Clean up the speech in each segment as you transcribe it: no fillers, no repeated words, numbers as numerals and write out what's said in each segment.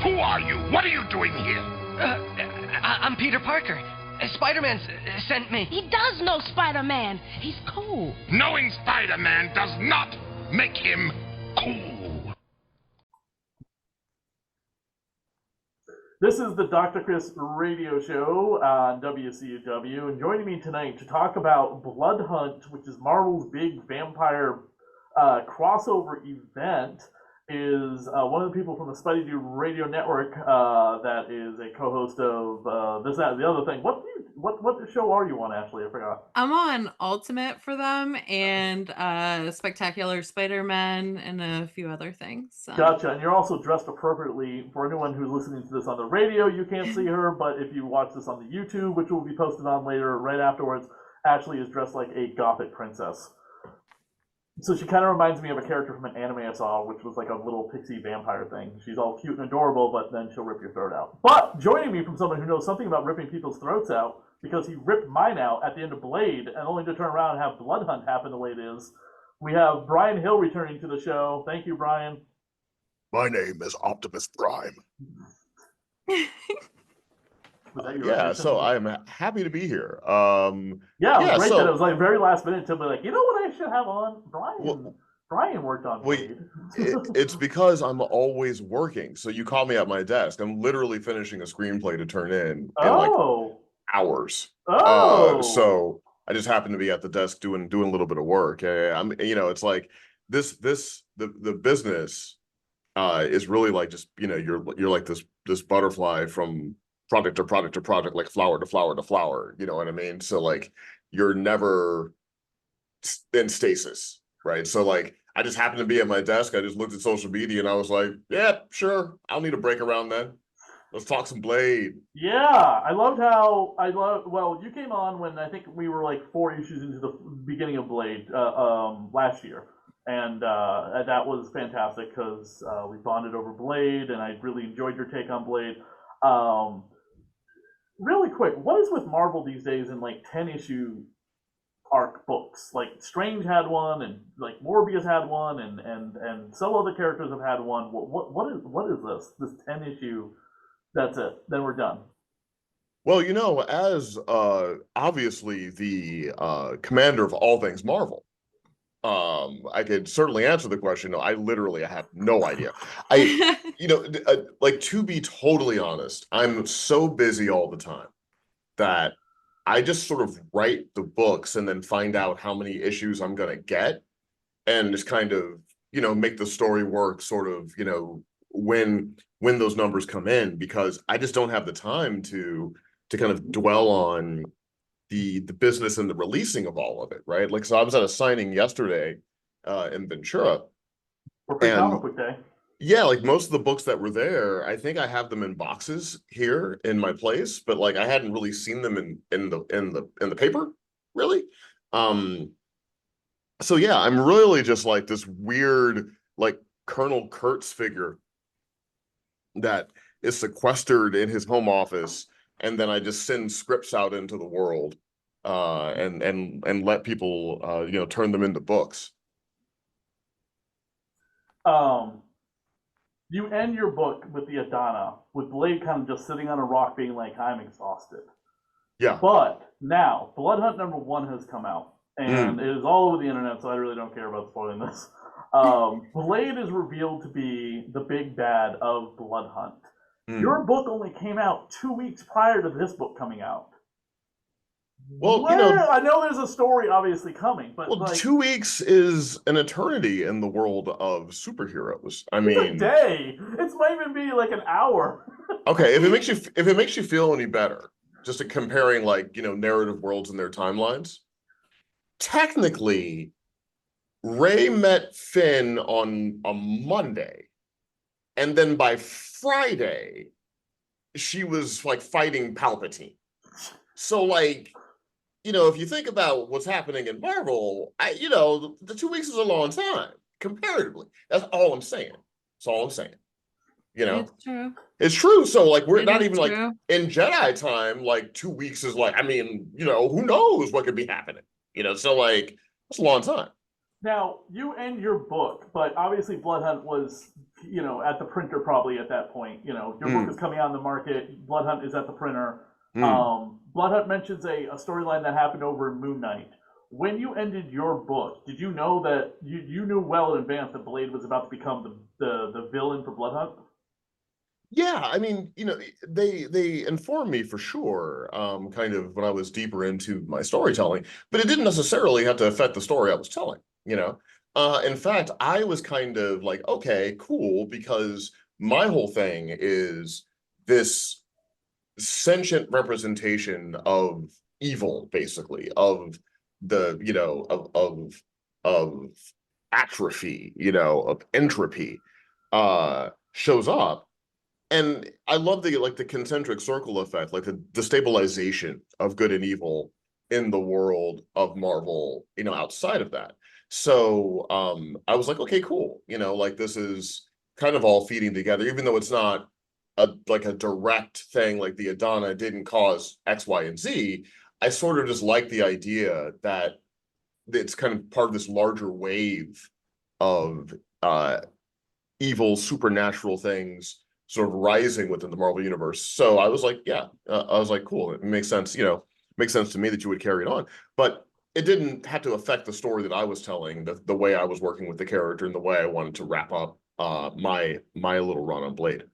Who are you? What are you doing here? I'm Peter Parker. Spider-Man sent me. He does know Spider-Man. He's cool. Knowing Spider-Man does not make him cool. This is the Dr. Chris radio show on WCW, and joining me tonight to talk about Blood Hunt, which is Marvel's big vampire crossover event, is one of the people from the Spidey Dude Radio Network that is a co-host of This, That, and the Other Thing. What show are you on, Ashley? I forgot. I'm on Ultimate for them and Spectacular Spider-Man and a few other things. So. Gotcha. And you're also dressed appropriately. For anyone who's listening to this on the radio, you can't see her, but if you watch this on the YouTube, which will be posted on later, right afterwards, Ashley is dressed like a gothic princess. So she kind of reminds me of a character from an anime I saw, which was like a little pixie vampire thing. She's all cute and adorable, but then she'll rip your throat out. But joining me from someone who knows something about ripping people's throats out, because he ripped mine out at the end of Blade, and only to turn around and have Blood Hunt happen the way it is, we have Bryan Hill returning to the show. Thank you, Bryan. My name is Optimus Prime. Yeah, so I'm happy to be here. It was great that it was like very last minute to be like, you know what I should have on? Bryan worked on Blade. It's because I'm always working. So you call me at my desk. I'm literally finishing a screenplay to turn in like hours. So I just happen to be at the desk doing a little bit of work. I'm, it's like the business is really like just, you're like this butterfly from product to product to product, like flower to flower to flower, you know what I mean? So like you're never in stasis, right? So like I just happened to be at my desk, I just looked at social media and I was like, yeah, sure, I'll need a break around then. Let's talk some Blade. Yeah, well, you came on when I think we were like 4 issues into the beginning of Blade last year. And that was fantastic because we bonded over Blade and I really enjoyed your take on Blade. Really quick, what is with Marvel these days in like 10-issue arc books? Like Strange had one, and like Morbius had one, and some other characters have had one. What is this 10-issue? That's it. Then we're done. Well, as obviously the commander of all things Marvel, I could certainly answer the question. No, I have no idea. Like to be totally honest, I'm so busy all the time that I just sort of write the books and then find out how many issues I'm going to get and just kind of, make the story work sort of, when those numbers come in, because I just don't have the time to kind of dwell on the business and the releasing of all of it, right? Like, so I was at a signing yesterday in Ventura. Comic Book Day. Yeah, like most of the books that were there, I think I have them in boxes here in my place, but like I hadn't really seen them in the paper, really. So yeah, I'm really just like this weird like Colonel Kurtz figure that is sequestered in his home office, and then I just send scripts out into the world and let people turn them into books. You end your book with the Adana, with Blade kind of just sitting on a rock being like, I'm exhausted. Yeah. But now, Blood Hunt #1 has come out, and it is all over the internet, so I really don't care about spoiling this. Blade is revealed to be the big bad of Blood Hunt. Your book only came out 2 weeks prior to this book coming out. Well, I know there's a story obviously coming, but like 2 weeks is an eternity in the world of superheroes. I mean, a day. It might even be like an hour. Okay, if it makes you feel any better, just comparing like narrative worlds and their timelines. Technically, Ray met Finn on a Monday, and then by Friday, she was like fighting Palpatine. So like, if you think about what's happening in Marvel, the 2 weeks is a long time comparatively. That's all I'm saying. That's all I'm saying. It's true. It's true. So like, we're not even true. like in Jedi time. Like 2 weeks is like, I mean, who knows what could be happening? So like, it's a long time. Now, you end your book, but obviously Blood Hunt was at the printer probably at that point. Your book is coming out in the market. Bloodhunt is at the printer. Bloodhunt mentions a storyline that happened over in Moon Knight. When you ended your book, did you know that you knew well in advance that Blade was about to become the villain for Bloodhunt? Yeah, I mean, they informed me for sure, kind of when I was deeper into my storytelling, but it didn't necessarily have to affect the story I was telling, In fact, I was kind of like, okay, cool, because my whole thing is this sentient representation of evil, basically, of the, of atrophy, of entropy, shows up. And I love the concentric circle effect, like the stabilization of good and evil in the world of Marvel, outside of that. So I was like, okay, cool. This is kind of all feeding together, even though it's not a direct thing, like the Adana didn't cause X, Y, and Z. I sort of just like the idea that it's kind of part of this larger wave of evil supernatural things sort of rising within the Marvel universe. So I was like, yeah, I was like, cool. It makes sense, makes sense to me that you would carry it on. But it didn't have to affect the story that I was telling, the way I was working with the character and the way I wanted to wrap up my little run on Blade.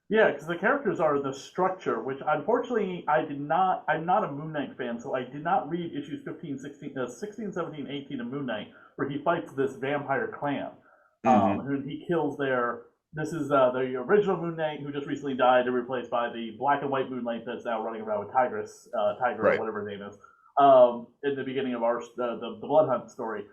Yeah, because the characters are the structure, which unfortunately I'm not a Moon Knight fan, so I did not read issues 16, 17, 18 of Moon Knight, where he fights this vampire clan, who he kills this is the original Moon Knight, who just recently died and replaced by the black and white Moon Knight that's now running around with Tiger, right, or whatever his name is, in the beginning of the Bloodhunt story.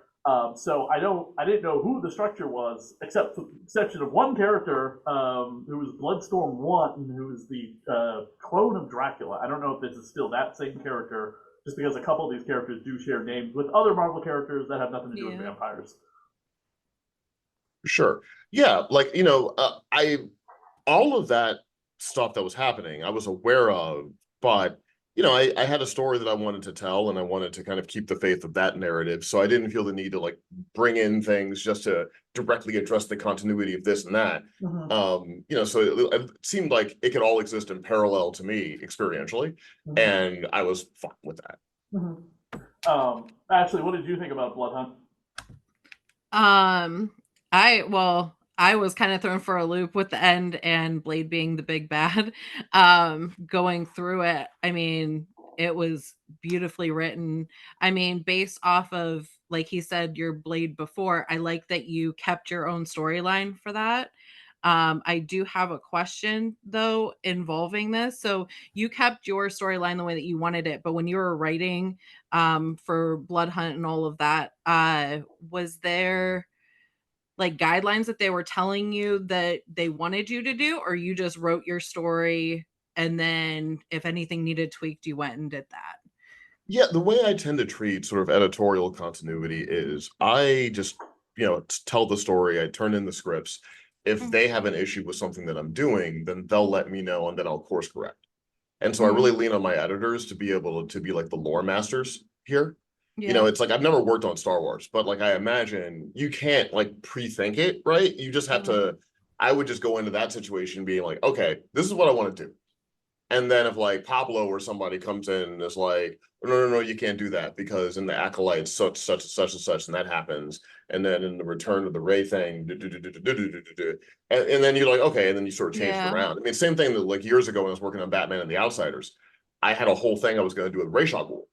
So I didn't know who the structure was, except with the exception of one character, who was Bloodstorm 1, who is the clone of Dracula. I don't know if this is still that same character, just because a couple of these characters do share names with other Marvel characters that have nothing to do with vampires. Sure. Yeah, all of that stuff that was happening, I was aware of, but I had a story that I wanted to tell, and I wanted to kind of keep the faith of that narrative. So I didn't feel the need to bring in things just to directly address the continuity of this and that. So it seemed like it could all exist in parallel to me experientially, and I was fine with that. Ashley, what did you think about Bloodhunt? I was kind of thrown for a loop with the end and Blade being the big bad. Going through it, I mean, it was beautifully written. I mean, based off of, like he said, your Blade before, I like that you kept your own storyline for that. I do have a question, though, involving this. So you kept your storyline the way that you wanted it, but when you were writing for Bloodhunt and all of that, was there guidelines that they were telling you that they wanted you to do, or you just wrote your story and then if anything needed tweaked, you went and did that? Yeah, the way I tend to treat sort of editorial continuity is I just, tell the story, I turn in the scripts. If they have an issue with something that I'm doing, then they'll let me know and then I'll course correct. And so I really lean on my editors to be able to be like the lore masters here. Yeah. It's like I've never worked on Star Wars, but I imagine you can't pre-think it, right? You just have to. I would just go into that situation being like, okay, this is what I want to do. And then if Pablo or somebody comes in and is like, no, you can't do that because in the Acolytes such and such, and that happens. And then in the Return of the Rey thing, and then you're like, okay, and then you sort of change it around. I mean, same thing that years ago when I was working on Batman and the Outsiders, I had a whole thing I was going to do with Ra's al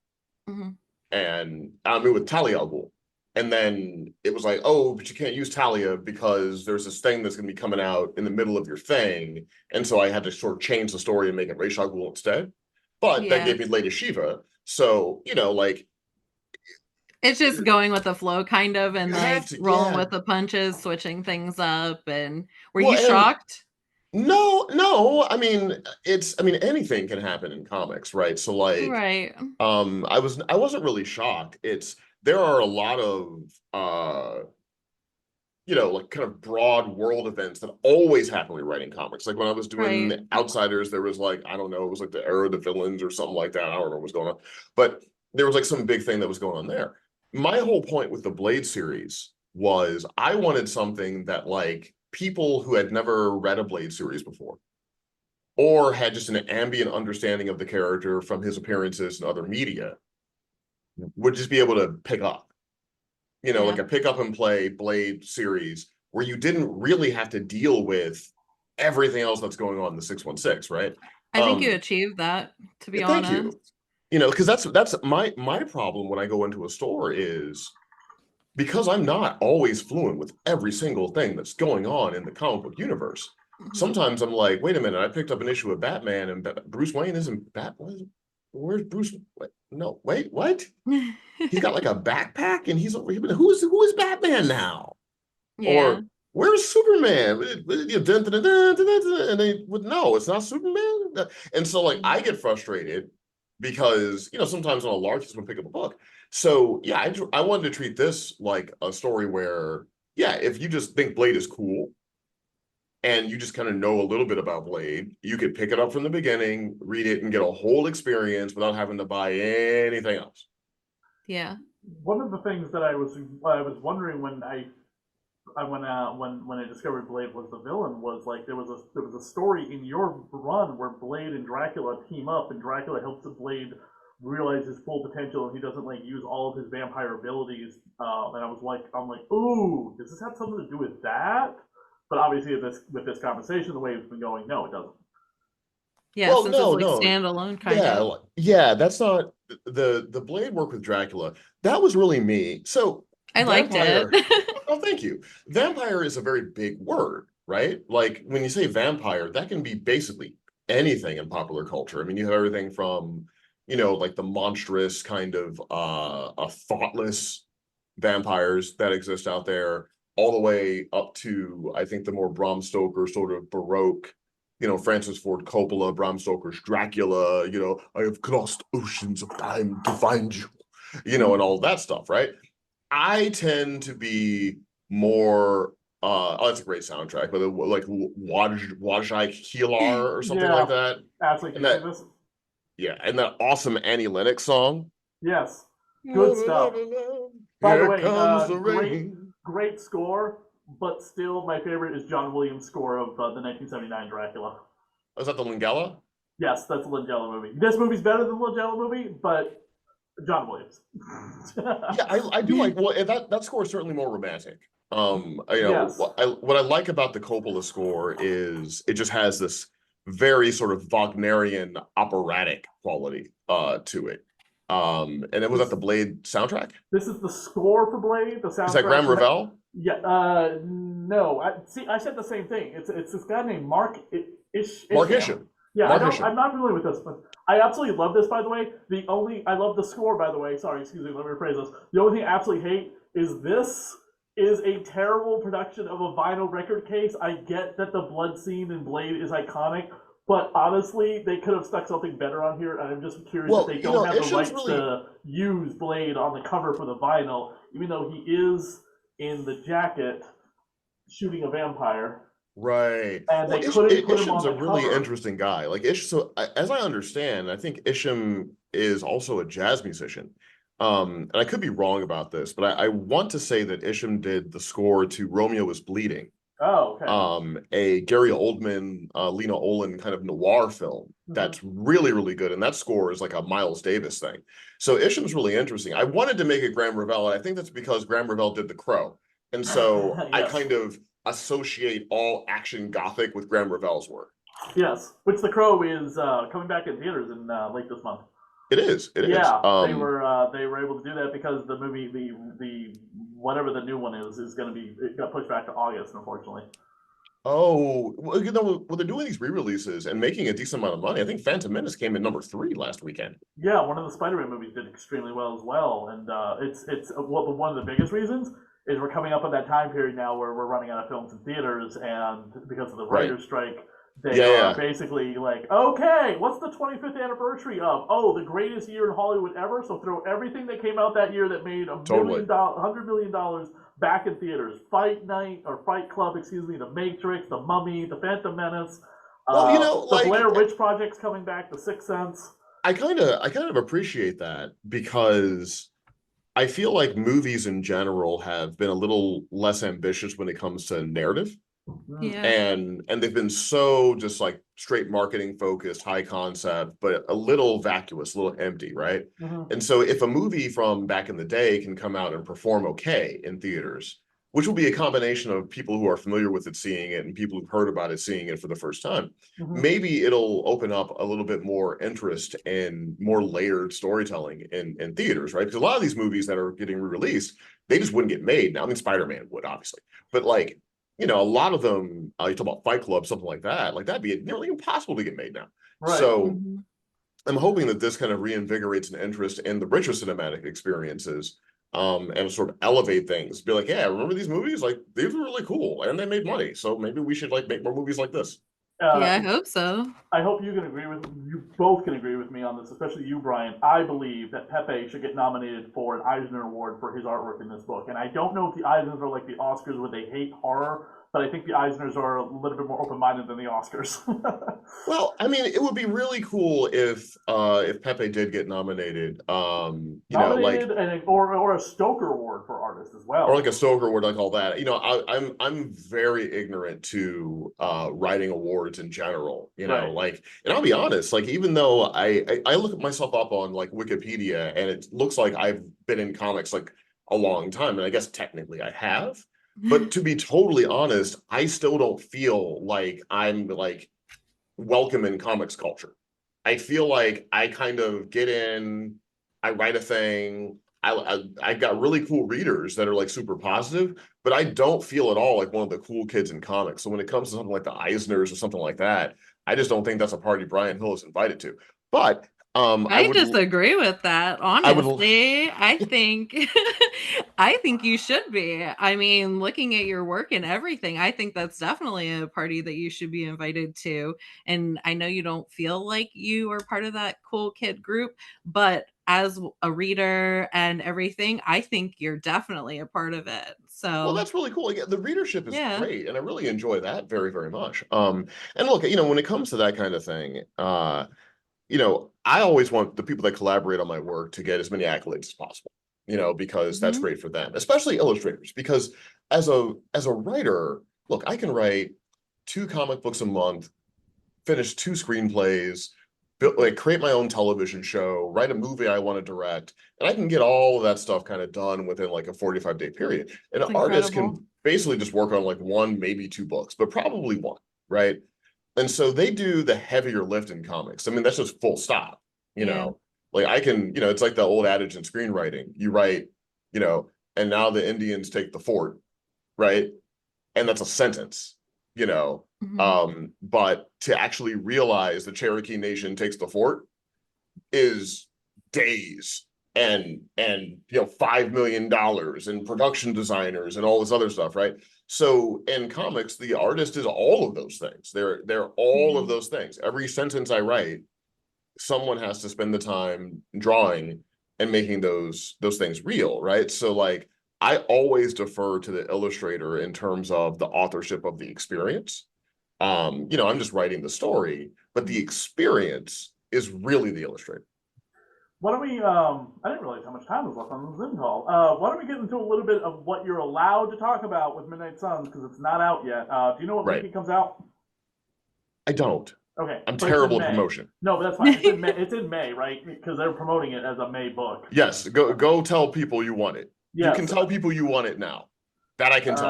Ghul. And I mean with Talia al Ghul. And then it was like, oh, but you can't use Talia because there's this thing that's going to be coming out in the middle of your thing. And so I had to sort of change the story and make it Ra's al Ghul instead. But that gave me Lady Shiva. So, it's just going with the flow kind of and rolling with the punches, switching things up. And were you shocked? No. I mean, anything can happen in comics, right? So right. I wasn't really shocked. There are a lot of kind of broad world events that always happen when writing comics. Like when I was doing Outsiders, there was I don't know, it was the Era of the Villains or something like that. I don't remember what was going on. But there was some big thing that was going on there. My whole point with the Blade series was I wanted something that people who had never read a Blade series before, or had just an ambient understanding of the character from his appearances in other media, would just be able to pick up. Like a pick up and play Blade series where you didn't really have to deal with everything else that's going on in the 616, right? I think you achieved that, to be honest. Thank you. Because that's my problem when I go into a store is because I'm not always fluent with every single thing that's going on in the comic book universe. Sometimes I'm like, wait a minute, I picked up an issue of Batman and Bruce Wayne isn't Batman. Where's Bruce? No, wait, what? He's got like a backpack and he's over here. Who is Batman now? Or where's Superman? And they would no, it's not Superman. And so like I get frustrated because sometimes on a large just want to pick up a book. So yeah, I wanted to treat this like a story where if you just think Blade is cool and you just kind of know a little bit about Blade, you could pick it up from the beginning, read it, and get a whole experience without having to buy anything else. Yeah. One of the things that I was wondering when I discovered Blade was the villain was like there was a story in your run where Blade and Dracula team up, and Dracula helps Blade realize his full potential, and he doesn't like use all of his vampire abilities. And I'm like, ooh, does this have something to do with that? But obviously, with this conversation, the way it's been going, no, it doesn't. Yeah, well, since it's like standalone kind of. Yeah, that's not the Blade work with Dracula. That was really me. So I liked it. Oh, thank you. Vampire is a very big word, right? Like when you say vampire, that can be basically anything in popular culture. I mean, you have everything from, like the monstrous kind of thoughtless vampires that exist out there, all the way up to, I think, the more Bram Stoker sort of Baroque, Francis Ford Coppola, Bram Stoker's Dracula, I have crossed oceans of time to find you, and all that stuff, right? I tend to be more, that's a great soundtrack, but like Wajai Kilar or something like that. Absolutely. And that awesome Annie Lennox song. Yes. Good stuff. By the way, great score, but still my favorite is John Williams' score of the 1979 Dracula. Was that the Langella? Yes, that's the Langella movie. This movie's better than the Langella movie, but John Williams. I do like that score is certainly more romantic. Yes. What I like about the Coppola score is it just has this very sort of Wagnerian operatic quality to it. And it was at the Blade soundtrack. This is the score for Blade. The soundtrack. Is that Graham Revell? Yeah. No. I said the same thing. It's this guy named Mark Isham. Yeah, I'm not familiar with this, but I absolutely love this, by the way. I love the score, by the way. Sorry, excuse me, let me rephrase this. The only thing I absolutely hate is this is a terrible production of a vinyl record case. I get that the blood scene in Blade is iconic, but honestly, they could have stuck something better on here, and I'm just curious if they don't have the rights to use Blade on the cover for the vinyl, even though he is in the jacket shooting a vampire. Right. And they couldn't put him on Isham's the a really cover. interesting guy. Like so as I understand, I think Isham is also a jazz musician. And I could be wrong about this, but I want to say that Isham did the score to Romeo is Bleeding. Oh, okay. A Gary Oldman, Lena Olin kind of noir film that's really, really good. And that score is like a Miles Davis thing. So Isham's really interesting. I wanted to make it Graham Revell, and I think that's because Graham Revell did The Crow. And so Yes. I kind of associate all action gothic with Graham Revell's work. Yes, which The Crow is coming back in theaters in late this month. It is. It is. Yeah, they were able to do that because the movie, the whatever the new one is going to be, it got pushed back to August, unfortunately. Oh, well, they're doing these re-releases and making a decent amount of money. I think Phantom Menace came in #3 last weekend. Yeah, one of the Spider-Man movies did extremely well as well, and it's one of the biggest reasons is we're coming up on that time period now where we're running out of films in theaters, and because of the writer's strike, they are basically like, okay, what's the 25th anniversary of? Oh, the greatest year in Hollywood ever, so throw everything that came out that year that made $100 million back in theaters. Fight Club, The Matrix, The Mummy, The Phantom Menace, the Blair Witch Project's coming back, The Sixth Sense. I kind of appreciate that because I feel like movies in general have been a little less ambitious when it comes to narrative. Yeah. And they've been so just like straight marketing focused, high concept, but a little vacuous, a little empty, right? And so if a movie from back in the day can come out and perform okay in theaters, which will be a combination of people who are familiar with it seeing it and people who've heard about it seeing it for the first time, maybe it'll open up a little bit more interest in more layered storytelling in theaters, right? Because a lot of these movies that are getting re-released, they just wouldn't get made now. I mean, Spider-Man would, obviously, but like, you know, a lot of them, you talk about Fight Club, something like that, that'd be nearly impossible to get made now. Right. So I'm hoping that this kind of reinvigorates an interest in the richer cinematic experiences, and sort of elevate things. Be like, yeah, remember these movies? Like, these were really cool, and they made money. So maybe we should like make more movies like this. Yeah, I hope so. I hope you both can agree with me on this, especially you, Brian. I believe that Pepe should get nominated for an Eisner Award for his artwork in this book. And I don't know if the Eisners are like the Oscars where they hate horror, but I think the Eisners are a little bit more open-minded than the Oscars. Well, I mean, it would be really cool if Pepe did get nominated. Or a Stoker Award for artists as well, or like a Stoker Award, like all that. You know, I'm very ignorant to writing awards in general. You know, like, and I'll be honest, like, even though I look myself up on like Wikipedia, and it looks like I've been in comics like a long time, and I guess technically I have. But to be totally honest, I still don't feel like I'm like welcome in comics culture. I feel like I kind of get in, I write a thing, I've got really cool readers that are like super positive, but I don't feel at all like one of the cool kids in comics. So when it comes to something like the Eisners or something like that, I just don't think that's a party Bryan Hill is invited to. But I disagree with that. Honestly, I think I think you should be. I mean, looking at your work and everything, I think that's definitely a party that you should be invited to. And I know you don't feel like you are part of that cool kid group, but as a reader and everything, I think you're definitely a part of it. So, well, that's really cool. Again, the readership is great, and I really enjoy that very, very much. And look, you know, when it comes to that kind of thing, you know, I always want the people that collaborate on my work to get as many accolades as possible, you know, because that's great for them, especially illustrators. Because as a writer, look, I can write 2 comic books a month, finish 2 screenplays, create my own television show, write a movie I want to direct, and I can get all of that stuff kind of done within like a 45-day period. And an artist can basically just work on like 1, maybe 2 books, but probably 1, right? And so they do the heavier lift in comics. I mean, that's just full stop, you know, like I can, you know, it's like the old adage in screenwriting. You write, you know, and now the Indians take the fort, right? And that's a sentence, you know. But to actually realize the Cherokee Nation takes the fort is days and you know, $5 million and production designers and all this other stuff, right? So in comics, the artist is all of those things. They're all of those things. Every sentence I write, someone has to spend the time drawing and making those things real, right? So like I always defer to the illustrator in terms of the authorship of the experience. You know, I'm just writing the story, but the experience is really the illustrator. Why don't we, I didn't realize how much time was left on the Zoom call. Why don't we get into a little bit of what you're allowed to talk about with Midnight Suns, because it's not out yet. Do you know what week it comes out? I don't. Okay. I'm terrible at promotion. No, but that's fine. It's in May, it's in May, right? Because they're promoting it as a May book. Yes, go tell people you want it. Yes. You can tell people you want it now. That I can tell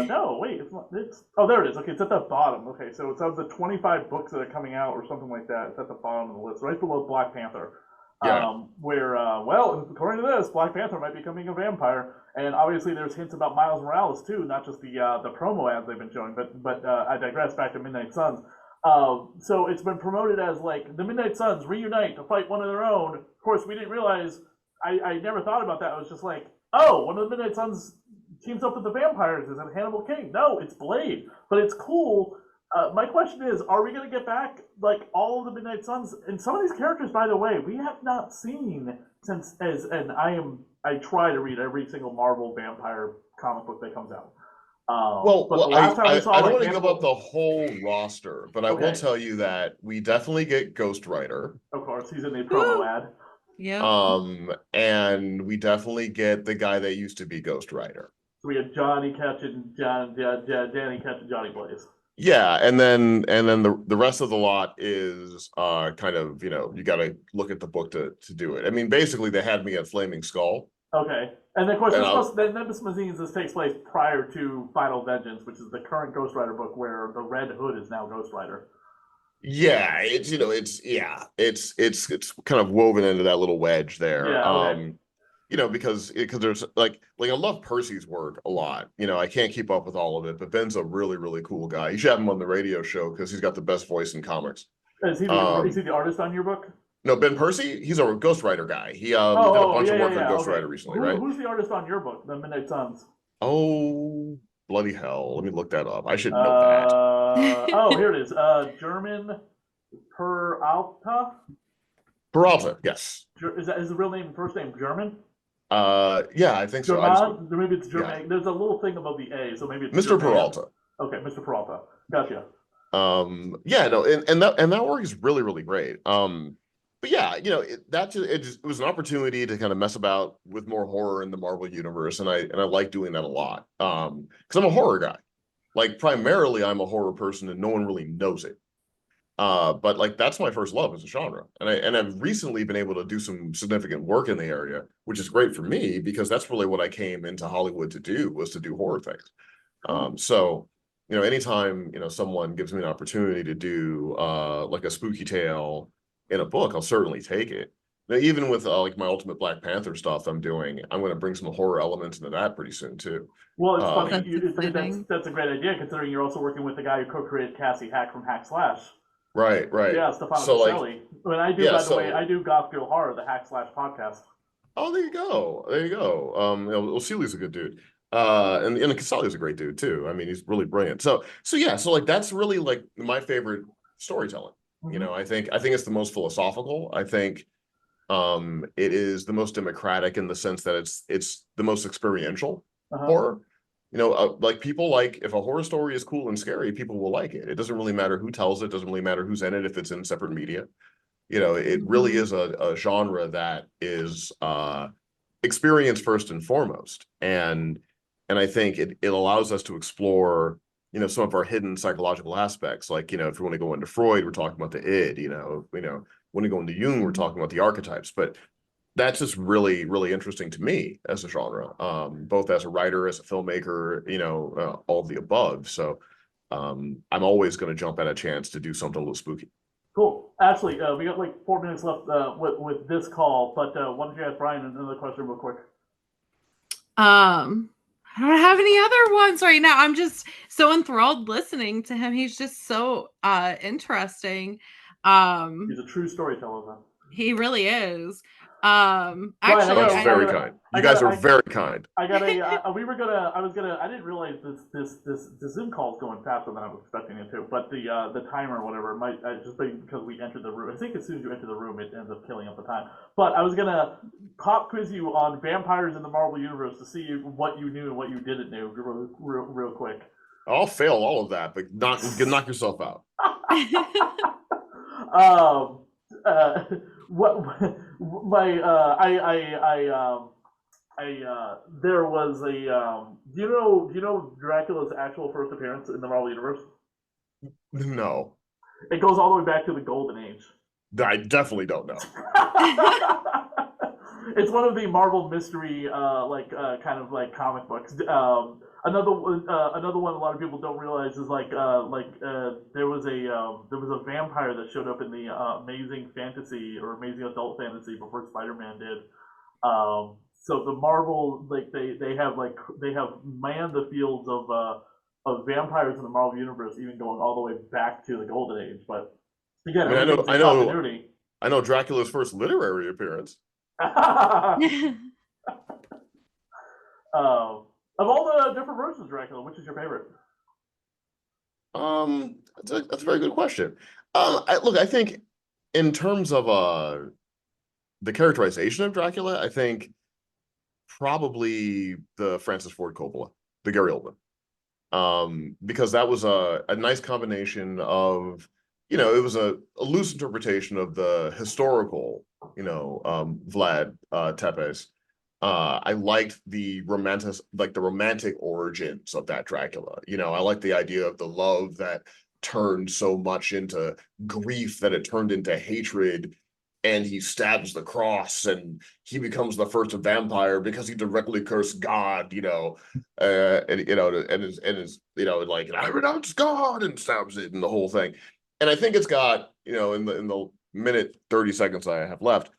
you. No, wait, oh, there it is. Okay, it's at the bottom. Okay, so it says the 25 books that are coming out or something like that. It's at the bottom of the list, right below Black Panther. Well, according to this, Black Panther might be becoming a vampire, and obviously there's hints about Miles Morales too, not just the promo ads they've been showing. But I digress. Back to Midnight Suns. So it's been promoted as like the Midnight Suns reunite to fight one of their own. Of course, we didn't realize. I never thought about that. I was just like, oh, one of the Midnight Suns teams up with the vampires. Is it Hannibal King? No, it's Blade. But it's cool. My question is, are we going to get back, like, all of the Midnight Suns? And some of these characters, by the way, we have not seen since, and I try to read every single Marvel vampire comic book that comes out. I don't want to give up the whole roster, but I will tell you that we definitely get Ghost Rider. Of course, he's in the promo ad. Yeah. And we definitely get the guy that used to be Ghost Rider. So we had Johnny catching Danny catching Johnny Blaze. Yeah, and then the rest of the lot is kind of, you got to look at the book to do it. I mean, basically they had me at Flaming Skull. Okay, and then of course Nimbus Mazines, this takes place prior to Final Vengeance, which is the current Ghost Rider book where the Red Hood is now Ghost Rider. Yeah, it's kind of woven into that little wedge there. Yeah, okay. Because there's like I love Percy's work a lot. I can't keep up with all of it, but Ben's a really, really cool guy. You should have him on the radio show because he's got the best voice in comics. Is he the artist on your book? No, Ben Percy, he's a Ghost Rider guy. He did a bunch of work on Ghost Rider recently, right? Who's the artist on your book, The Midnight Suns? Oh, bloody hell. Let me look that up. I should know that. Here it is. German Peralta? Peralta, yes. Is that his real name, first name German? Yeah, I think so. Maybe it's German. Yeah. There's a little thing above the A, so maybe it's Mr. German. Peralta. Okay, Mr. Peralta. Gotcha. Yeah, no, and that work is really, really great. But yeah, it was an opportunity to kind of mess about with more horror in the Marvel universe, and I like doing that a lot. Because I'm a horror guy. Like primarily, I'm a horror person, and no one really knows it. But like that's my first love as a genre, and I've recently been able to do some significant work in the area, which is great for me because that's really what I came into Hollywood to do, was to do horror things. So anytime someone gives me an opportunity to do like a spooky tale in a book, I'll certainly take it. Now, even with like my Ultimate Black Panther stuff I'm going to bring some horror elements into that pretty soon too. Well, it's funny. That's a great idea considering you're also working with the guy who co-created Cassie Hack from Hack Slash. Right. Yeah, Stefano Caselli. I do, by the way, I do Goth Girl Horror, the Hack Slash podcast. Oh, there you go. Lucili's a good dude. And Caselli's a great dude too. I mean, he's really brilliant. So like that's really like my favorite storytelling. Mm-hmm. I think it's the most philosophical. I think it is the most democratic in the sense that it's the most experiential horror. Like people like, if a horror story is cool and scary, people will like it. It doesn't really matter who tells it. Doesn't really matter who's in it if it's in separate media. It really is a genre that is experience first and foremost. And I think it allows us to explore, some of our hidden psychological aspects. Like, if we want to go into Freud, we're talking about the id, when we go into Jung, we're talking about the archetypes. But that's just really, really interesting to me as a genre, both as a writer, as a filmmaker, all of the above. So I'm always going to jump at a chance to do something a little spooky. Cool. Actually, we got like 4 minutes left with this call, but why don't you ask Bryan another question real quick? I don't have any other ones right now. I'm just so enthralled listening to him. He's just so interesting. He's a true storyteller, though. He really is. Actually, that's very kind. You guys are very kind. I didn't realize this Zoom call is going faster than I was expecting it to, but the timer or whatever might just be because we entered the room. I think as soon as you enter the room, it ends up killing up the time. But I was gonna pop quiz you on vampires in the Marvel universe to see what you knew and what you didn't know real quick. I'll fail all of that, but knock yourself out. There was a do you know Dracula's actual first appearance in the Marvel universe? No. It goes all the way back to the Golden Age. I definitely don't know. It's one of the Marvel mystery kind of like comic books. Another one a lot of people don't realize is there was a vampire that showed up in the Amazing Fantasy or Amazing Adult Fantasy before Spider-Man did. So the Marvel they have manned the fields of vampires in the Marvel universe, even going all the way back to the Golden Age. But again, I know Dracula's first literary appearance. Of all the different versions of Dracula, which is your favorite? That's a very good question. I think in terms of the characterization of Dracula, I think probably the Francis Ford Coppola, the Gary Oldman, because that was a nice combination of, it was a loose interpretation of the historical, Vlad Tepes, I liked the romantic origins of that Dracula. You know, I like the idea of the love that turned so much into grief that it turned into hatred, and he stabs the cross and he becomes the first vampire because he directly cursed God, you know, and you know, like, I renounce God, and stabs it and the whole thing. And I think it's got, you know, in the minute 30 seconds I have left,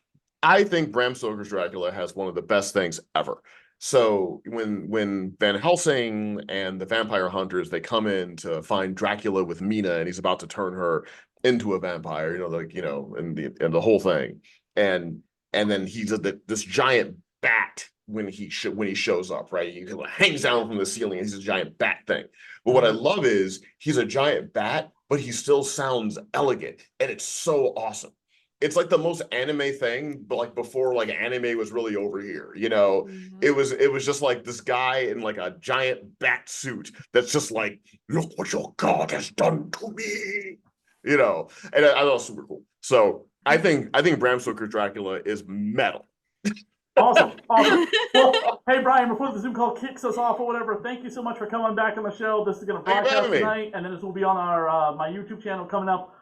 I think Bram Stoker's Dracula has one of the best things ever. So when Van Helsing and the vampire hunters, they come in to find Dracula with Mina, and he's about to turn her into a vampire, you know, like, you know, and the whole thing, and then he's this giant bat when he shows up, right? He hangs down from the ceiling, and he's a giant bat thing. But what I love is he's a giant bat, but he still sounds elegant, and it's so awesome. It's like the most anime thing, but like before, like anime was really over here, you know. It was just like this guy in like a giant bat suit that's just like, look what your God has done to me, you know. And I thought it was super cool. So I think Bram Stoker's Dracula is metal. Awesome. Well, hey Brian, before the Zoom call kicks us off or whatever, thank you so much for coming back on the show. This is going to broadcast tonight, and then this will be on our my YouTube channel coming up.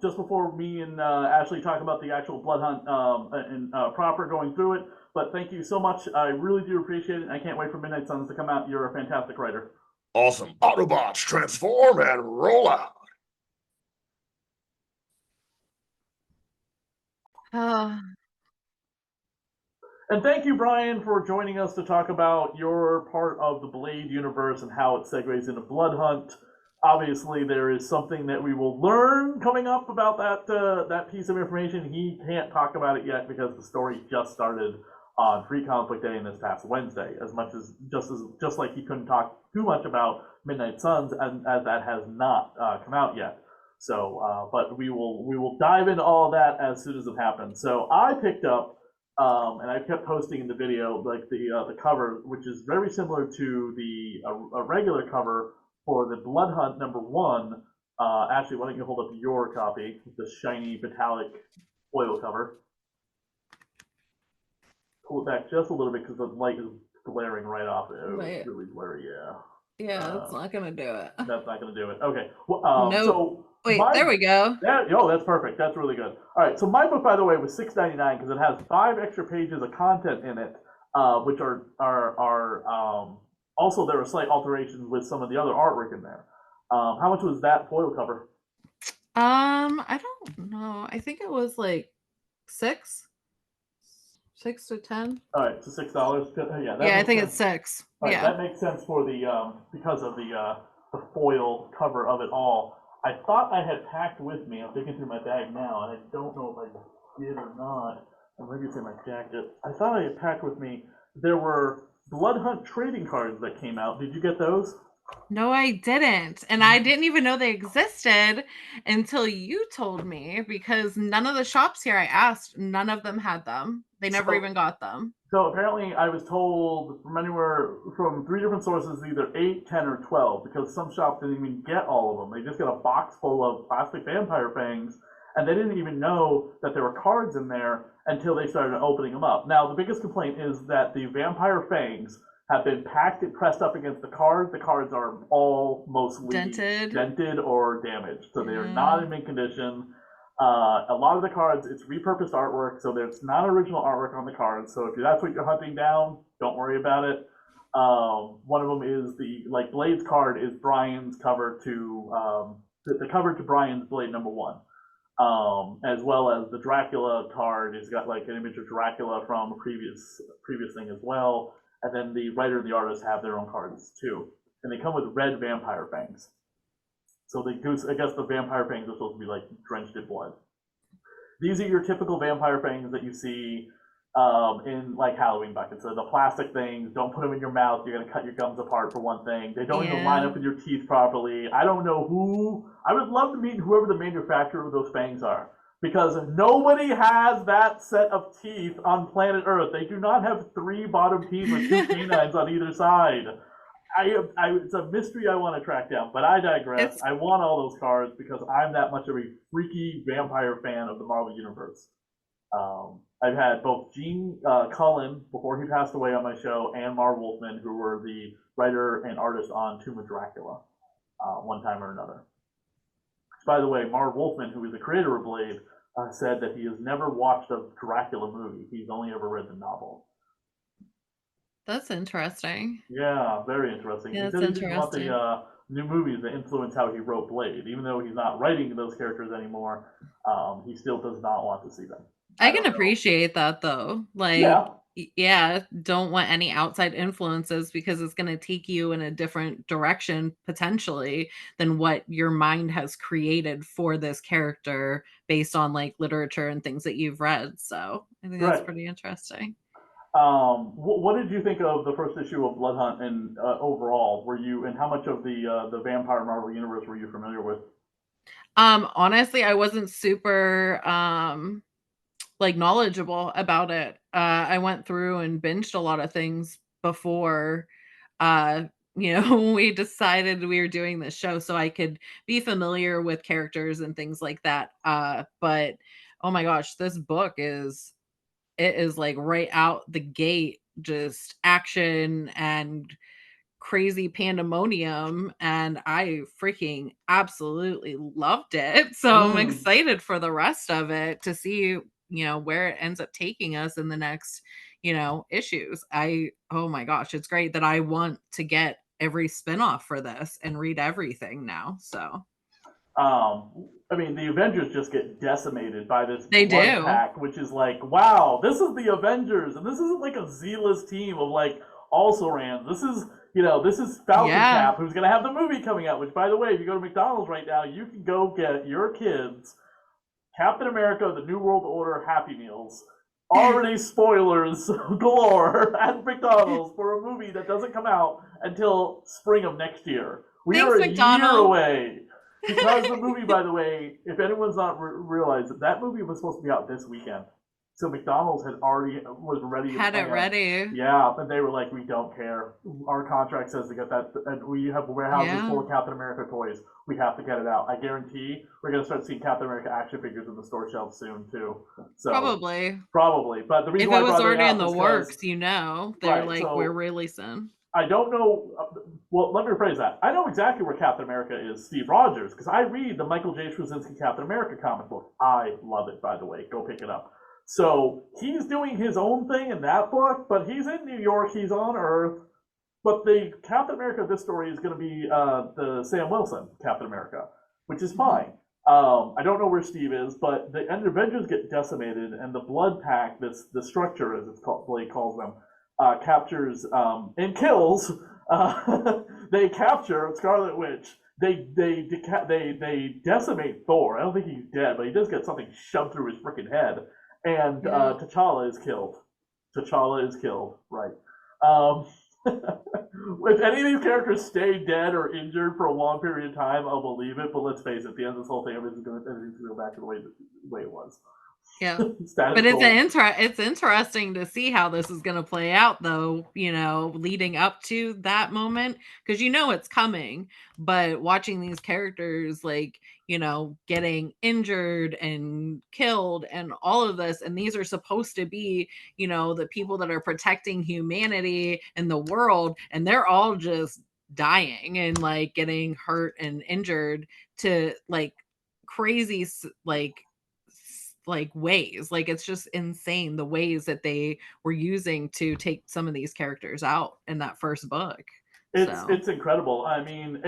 Just before me and Ashley talk about the actual blood hunt and proper going through it. But thank you so much. I really do appreciate it. I can't wait for Midnight Suns to come out. You're a fantastic writer. Awesome. Autobots, transform and roll out. And thank you, Brian, for joining us to talk about your part of the Blade universe and how it segues into Blood Hunt. Obviously, there is something that we will learn coming up about that piece of information. He can't talk about it yet because the story just started on Free Comic Book Day and this past Wednesday. Just like he couldn't talk too much about Midnight Suns, as that has not come out yet. So, but we will dive into all of that as soon as it happens. So I picked up, and I kept posting in the video like the cover, which is very similar to a regular cover for the Blood Hunt #1. Ashley, why don't you hold up your copy with the shiny metallic foil cover? Pull it back just a little bit because the light is glaring right off it. It's really blurry, yeah. Yeah, that's not going to do it. That's not going to do it. Okay. Well, nope. So wait, there we go. That's perfect. That's really good. All right. So my book, by the way, was $6.99 because it has 5 extra pages of content in it, which are also there are slight alterations with some of the other artwork in there. How much was that foil cover? I don't know. I think it was like $6 to $10. All right, so $6. Yeah, I think it's $6. Right, yeah, that makes sense for the because of the foil cover of it all. I thought I had packed with me. I'm digging through my bag now, and I don't know if I did or not. Or maybe it's in my jacket. I thought I had packed with me. There were Blood Hunt trading cards that came out. Did you get those? No, I didn't. And I didn't even know they existed until you told me, because none of the shops here I asked, none of them had them. They never even got them. So apparently I was told from 3 different sources, either 8, 10, or 12, because some shops didn't even get all of them. They just got a box full of plastic vampire fangs, and they didn't even know that there were cards in there until they started opening them up. Now, the biggest complaint is that the vampire fangs have been packed and pressed up against the cards. The cards are all mostly dented or damaged, so they are not in mint condition. A lot of the cards, it's repurposed artwork, so there's not original artwork on the cards. So if that's what you're hunting down, don't worry about it. One of them is Blade's card is Brian's cover to the cover to Brian's Blade #1. As well as the Dracula card has got like an image of Dracula from a previous thing as well. And then the writer and the artist have their own cards too. And they come with red vampire fangs. So I guess the vampire fangs are supposed to be like drenched in blood. These are your typical vampire fangs that you see in like Halloween buckets. So the plastic things, don't put them in your mouth. You're going to cut your gums apart for one thing. They don't even line up with your teeth properly. I don't know who. I would love to meet whoever the manufacturer of those fangs are. Because nobody has that set of teeth on planet Earth. They do not have 3 bottom teeth with 2 canines on either side. It's a mystery I want to track down, but I digress. I want all those cards because I'm that much of a freaky vampire fan of the Marvel Universe. I've had both Gene Cullen, before he passed away on my show, and Marv Wolfman, who were the writer and artist on Tomb of Dracula, one time or another. By the way, Marv Wolfman, who is the creator of Blade, said that he has never watched a Dracula movie. He's only ever read the novel. That's interesting. Yeah, very interesting. Yeah, he said he didn't want the new movies to influence how he wrote Blade. Even though he's not writing those characters anymore, he still does not want to see them. I can appreciate that, though. Like, yeah, don't want any outside influences, because it's going to take you in a different direction potentially than what your mind has created for this character based on like literature and things that you've read. So I think that's pretty interesting. What did you think of the first issue of Blood Hunt and overall? And how much of the Vampire Marvel universe were you familiar with? Honestly, I wasn't super like knowledgeable about it. I went through and binged a lot of things before we decided we were doing this show, so I could be familiar with characters and things like that. But oh my gosh, this book is like right out the gate, just action and crazy pandemonium, and I freaking absolutely loved it. So I'm excited for the rest of it to see, where it ends up taking us in the next, issues. Oh my gosh, it's great that I want to get every spinoff for this and read everything now. So I mean, the Avengers just get decimated by this blood pack, which is like, wow, this is the Avengers, and this isn't like a Z-list team of like also-rans. This is Falcon Cap, who's going to have the movie coming out, which, by the way, if you go to McDonald's right now, you can go get your kids Captain America, the New World Order Happy Meals. Already spoilers galore at McDonald's for a movie that doesn't come out until spring of next year. We are a year away. Because the movie, by the way, if anyone's not realized, that movie was supposed to be out this weekend. So McDonald's was ready. Had it ready. Yeah, and they were like, we don't care. Our contract says to get that, and we have warehouses full of Captain America toys. We have to get it out. I guarantee we're going to start seeing Captain America action figures in the store shelves soon, too. So Probably. But the reason if it was already in the works, they're like, we're releasing. I don't know. Well, let me rephrase that. I know exactly where Captain America is, Steve Rogers, because I read the Michael J. Straczynski Captain America comic book. I love it, by the way. Go pick it up. So he's doing his own thing in that book, but he's in New York. He's on Earth. But the Captain America of this story is going to be the Sam Wilson Captain America, which is fine. I don't know where Steve is, but the Avengers get decimated, and the Blood Pack, the structure, as Blade calls them, captures and kills. They capture Scarlet Witch. They decimate Thor. I don't think he's dead, but he does get something shoved through his freaking head. And T'Challa is killed. Right. If any of these characters stay dead or injured for a long period of time, I'll believe it. But let's face it, at the end of this whole thing, everything's going to go back to the way it was. Yeah, but it's interesting to see how this is going to play out, though, leading up to that moment, because it's coming, but watching these characters like, getting injured and killed and all of this, and these are supposed to be, the people that are protecting humanity and the world, and they're all just dying and like getting hurt and injured to like crazy like ways. Like, it's just insane the ways that they were using to take some of these characters out in that first book. It's incredible. I mean,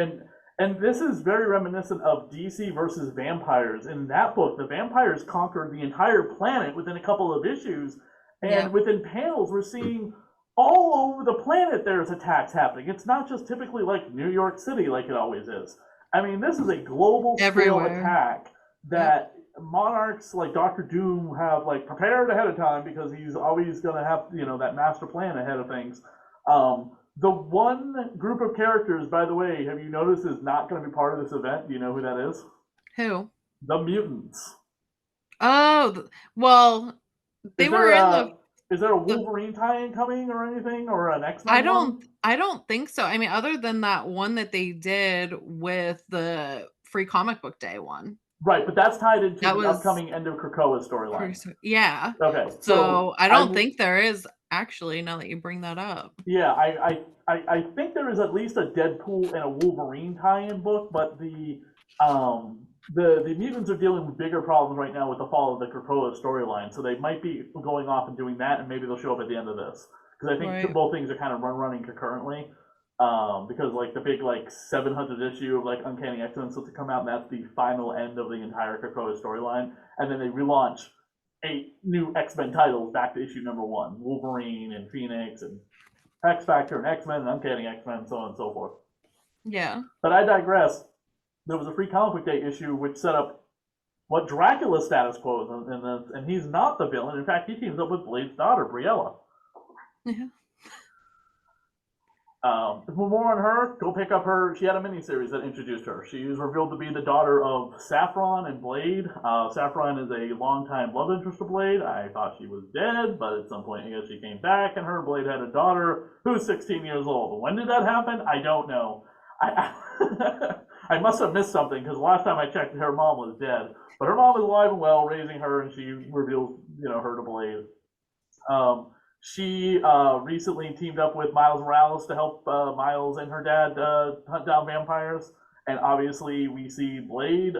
and this is very reminiscent of DC versus vampires. In that book, the vampires conquered the entire planet within a couple of issues, and within panels we're seeing all over the planet there's attacks happening. It's not just typically like New York City like it always is. I mean, this is a global scale attack that monarchs like Dr. Doom have like prepared ahead of time, because he's always going to have that master plan ahead of things. The one group of characters, by the way, have you noticed is not going to be part of this event? Do you know who that is? Who? The mutants. Oh, well, they were in the. Is there a Wolverine tie-in coming or anything, or an X-Men? I don't think so. I mean, other than that one that they did with the Free Comic Book Day one. Right, but that's tied into the upcoming End of Krakoa storyline. Yeah. Okay. So I don't think there is, actually, now that you bring that up. Yeah, I think there is at least a Deadpool and a Wolverine tie-in book, but the mutants are dealing with bigger problems right now with the fall of the Krakoa storyline, so they might be going off and doing that, and maybe they'll show up at the end of this. Because I think both things are kind of running concurrently. Because like the big 700 issue of Uncanny X-Men supposed to come out, and that's the final end of the entire Krakoa storyline, and then they relaunch 8 new X-Men titles back to issue number 1: Wolverine and Phoenix and X Factor and X-Men and Uncanny X-Men, so on and so forth. Yeah. But I digress. There was a Free Comic Book Day issue which set up what Dracula's status quo is, and he's not the villain. In fact, he teams up with Blade's daughter, Briella. Yeah. For more on her, go pick up her. She had a miniseries that introduced her. She is revealed to be the daughter of Saffron and Blade. Saffron is a longtime love interest of Blade. I thought she was dead, but at some point, I guess she came back, and her and Blade had a daughter who's 16 years old. When did that happen? I don't know. I must have missed something, because the last time I checked, her mom was dead. But her mom is alive and well, raising her, and she reveals, her to Blade. She recently teamed up with Miles Morales to help Miles and her dad hunt down vampires. And obviously, we see Blade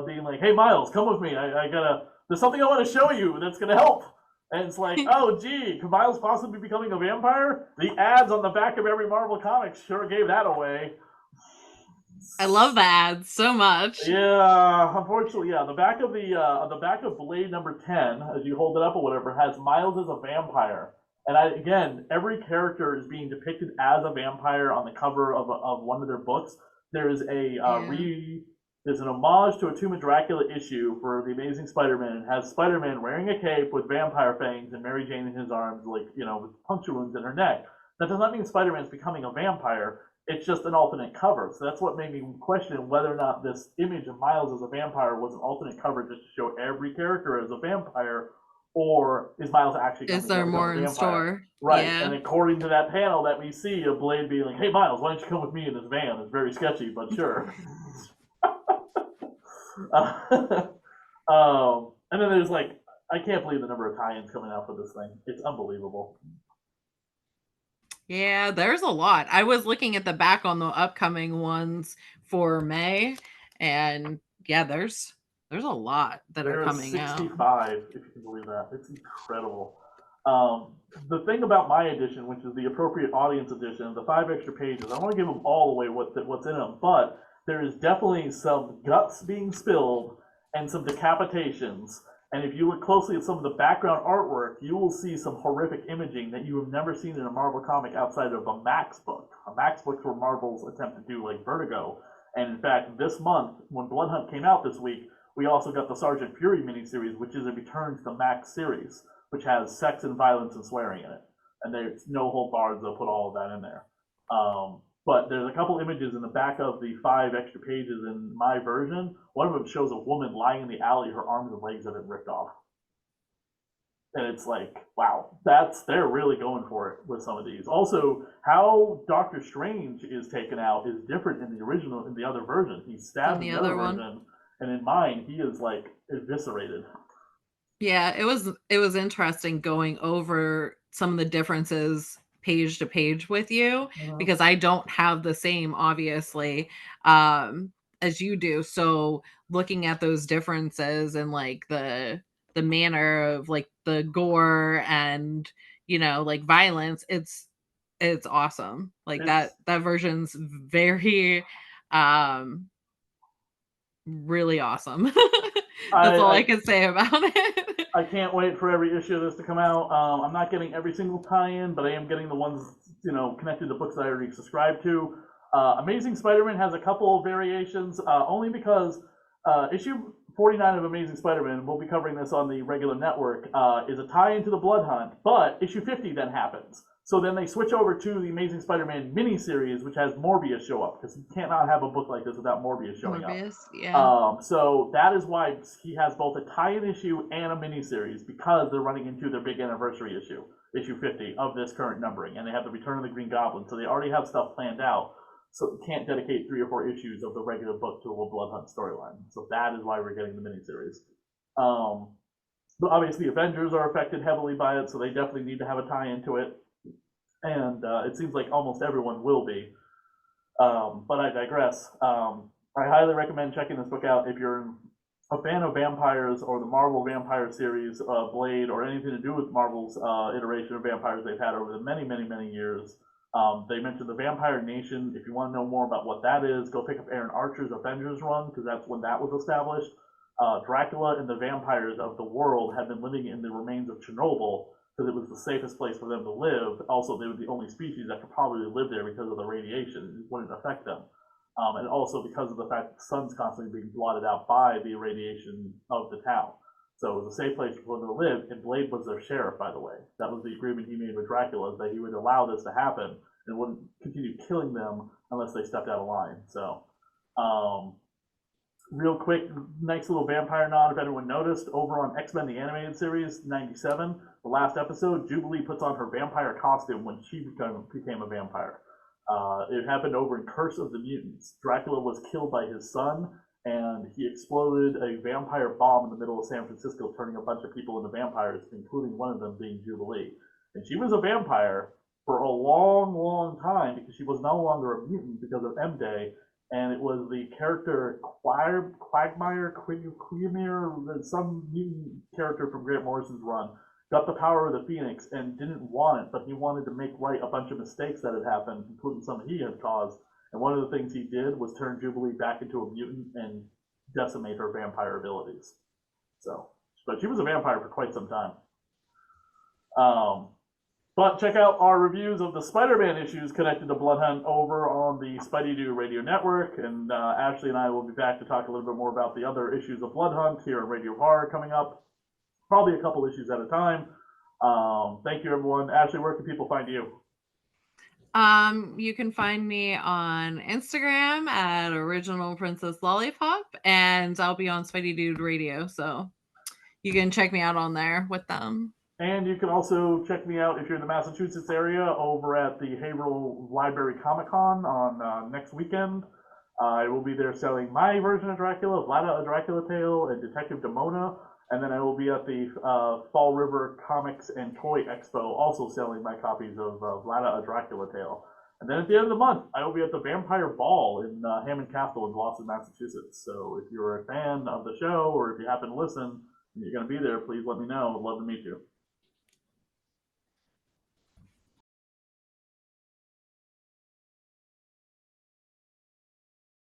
being like, "Hey, Miles, come with me. There's something I want to show you that's going to help." And it's like, oh, gee, could Miles possibly be becoming a vampire? The ads on the back of every Marvel comic sure gave that away. I love the ads so much. Yeah, unfortunately, yeah. The back of Blade number 10, as you hold it up or whatever, has Miles as a vampire. And again, every character is being depicted as a vampire on the cover of one of their books. There's there's an homage to a Tomb of Dracula issue for the Amazing Spider-Man. It has Spider-Man wearing a cape with vampire fangs and Mary Jane in his arms, with puncture wounds in her neck. That does not mean Spider-Man's becoming a vampire. It's just an alternate cover. So that's what made me question whether or not this image of Miles as a vampire was an alternate cover just to show every character as a vampire, or is Miles actually is there more in store? Right. Yeah. And according to that panel that we see of Blade being like, "Hey, Miles, why don't you come with me in this van?" It's very sketchy, but sure. And then there's I can't believe the number of tie-ins coming out for this thing. It's unbelievable. Yeah, there's a lot. I was looking at the back on the upcoming ones for May, and yeah, there's a lot that are coming out. 65, if you can believe that. It's incredible. The thing about my edition, which is the appropriate audience edition, the 5 extra pages, I don't want to give them all away what's in them, but there is definitely some guts being spilled and some decapitations. And if you look closely at some of the background artwork, you will see some horrific imaging that you have never seen in a Marvel comic outside of a Max book. A Max book were Marvel's attempt to do Vertigo. And in fact, this month, when Blood Hunt came out this week, we also got the Sergeant Fury miniseries, which is a return to the Max series, which has sex and violence and swearing in it. And there's no hold bars, they'll put all of that in there. But there's a couple images in the back of the 5 extra pages in my version. One of them shows a woman lying in the alley, her arms and legs have been ripped off. And it's like, wow, they're really going for it with some of these. Also, how Doctor Strange is taken out is different in the other version. He's stabbed in the other version, and in mine, he is eviscerated. Yeah, it was interesting going over some of the differences page to page with you, because I don't have the same, obviously, as you do. So looking at those differences and the manner of the gore and violence, it's awesome. That version's very really awesome. That's all I can say about it. I can't wait for every issue of this to come out. I'm not getting every single tie-in, but I am getting the ones connected to books that I already subscribe to. Amazing Spider-Man has a couple of variations, only because issue 49 of Amazing Spider-Man, we'll be covering this on the regular network, is a tie-in to the Blood Hunt, but issue 50 then happens. So then they switch over to the Amazing Spider-Man miniseries, which has Morbius show up, because you cannot have a book like this without Morbius showing up. Yeah. So that is why he has both a tie-in issue and a miniseries, because they're running into their big anniversary issue 50 of this current numbering, and they have the Return of the Green Goblin, so they already have stuff planned out. so can't dedicate 3 or 4 issues of the regular book to a Blood Hunt storyline. So that is why we're getting the miniseries. But obviously, Avengers are affected heavily by it, so they definitely need to have a tie into it. And it seems like almost everyone will be. But I digress. I highly recommend checking this book out if you're a fan of vampires or the Marvel Vampire series, Blade, or anything to do with Marvel's iteration of vampires they've had over the many, many, many years. They mentioned the Vampire Nation. If you want to know more about what that is, go pick up Aaron Archer's Avengers run, because that's when that was established. Dracula and the vampires of the world had been living in the remains of Chernobyl because it was the safest place for them to live. Also, they were the only species that could probably live there because of the radiation. It wouldn't affect them. And also because of the fact that the sun's constantly being blotted out by the irradiation of the town. So it was a safe place for them to live, and Blade was their sheriff, by the way. That was the agreement he made with Dracula, that he would allow this to happen and wouldn't continue killing them unless they stepped out of line. So, real quick, nice little vampire nod, if anyone noticed, over on X-Men the Animated Series, 97, the last episode, Jubilee puts on her vampire costume when she became a vampire. It happened over in Curse of the Mutants. Dracula was killed by his son, and he exploded a vampire bomb in the middle of San Francisco, turning a bunch of people into vampires, including one of them being Jubilee. And she was a vampire for a long, long time because she was no longer a mutant because of M-Day, and it was the character Quagmire, some mutant character from Grant Morrison's run, got the power of the Phoenix and didn't want it, but he wanted to make right a bunch of mistakes that had happened, including some he had caused. And one of the things he did was turn Jubilee back into a mutant and decimate her vampire abilities. So, but she was a vampire for quite some time. But check out our reviews of the Spider-Man issues connected to Blood Hunt over on the Spidey Dude Radio Network. And Ashley and I will be back to talk a little bit more about the other issues of Blood Hunt here on Radio Horror coming up. Probably a couple issues at a time. Thank you, everyone. Ashley, where can people find you? You can find me on Instagram at Original Princess Lollipop, and I'll be on Spidey Dude Radio, so you can check me out on there with them. And you can also check me out if you're in the Massachusetts area over at the Haverhill Library Comic Con on next weekend. I will be there selling my version of Dracula, Vlada, A Dracula Tale, and Detective Demona. And then I will be at the Fall River Comics and Toy Expo, also selling my copies of Vlada, A Dracula Tale. And then at the end of the month, I will be at the Vampire Ball in Hammond Castle in Boston, Massachusetts. So if you're a fan of the show, or if you happen to listen and you're going to be there, please let me know. I'd love to meet you.